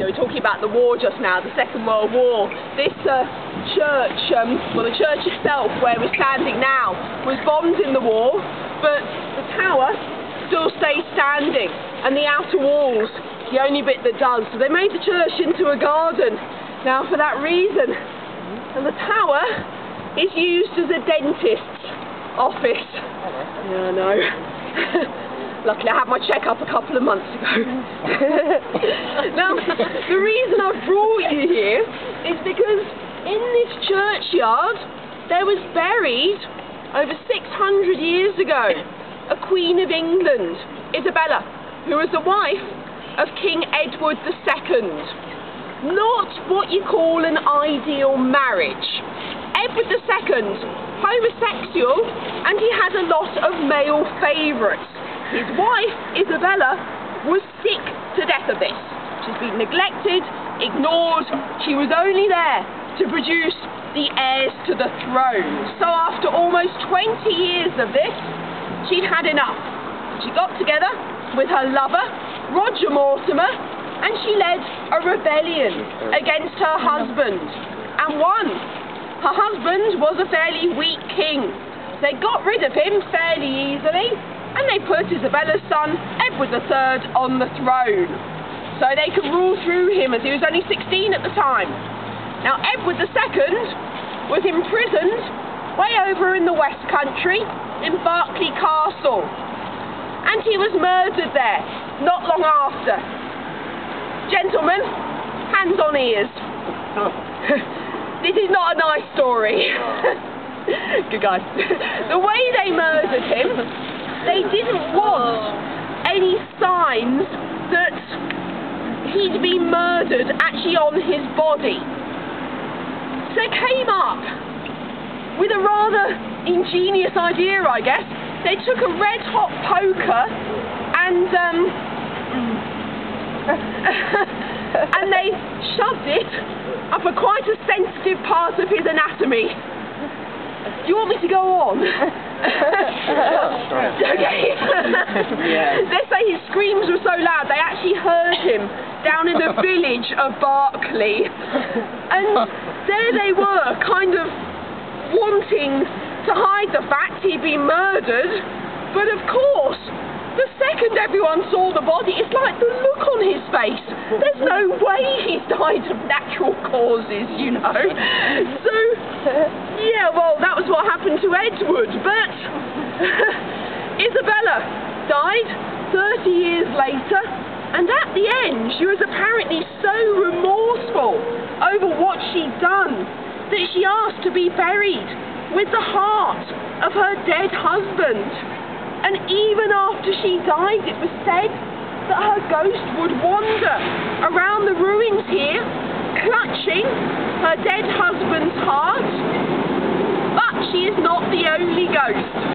we were talking about the war just now, the Second World War. This church, well, the church itself, where we're standing now, was bombed in the war, but the tower still stays standing, and the outer walls, the only bit that does. So they made the church into a garden. Now, for that reason, and the tower is used as a dentist's office. Yeah, I know. Luckily, I had my check-up a couple of months ago. Now, the reason I've brought you here is because in this churchyard, there was buried, over 600 years ago, a Queen of England, Isabella, who was the wife of King Edward II. Not what you call an ideal marriage. Edward II, homosexual, and he had a lot of male favourites. His wife, Isabella, was sick to death of this. She's been neglected, ignored. She was only there to produce the heirs to the throne. So after almost 20 years of this, she'd had enough. She got together with her lover, Roger Mortimer, and she led a rebellion against her husband, and won. Her husband was a fairly weak king. They got rid of him fairly easily, and they put Isabella's son, Edward III, on the throne, so they could rule through him, as he was only 16 at the time. Now, Edward II was imprisoned way over in the West Country, in Berkeley Castle, and he was murdered there not long after. Gentlemen, hands on ears. This is not a nice story. Good guys. The way they murdered him, they didn't want any signs that he'd been murdered actually on his body. So they came up with a rather ingenious idea, I guess. They took a red-hot poker and they shoved it up a quite a sensitive part of his anatomy. Do you want me to go on? Okay. They say his screams were so loud they actually heard him down in the village of Berkeley. And there they were, kind of wanting to hide the fact he'd been murdered, but of course, the second everyone saw the body, it's like the look on his face. There's no way he's died of natural causes, you know. So, yeah, well, that was what happened to Edward, but Isabella died 30 years later, and at the end, she was apparently so remorseful over what she'd done that she asked to be buried with the heart of her dead husband. And even after she died, it was said that her ghost would wander around the ruins here, clutching her dead husband's heart. But she is not the only ghost.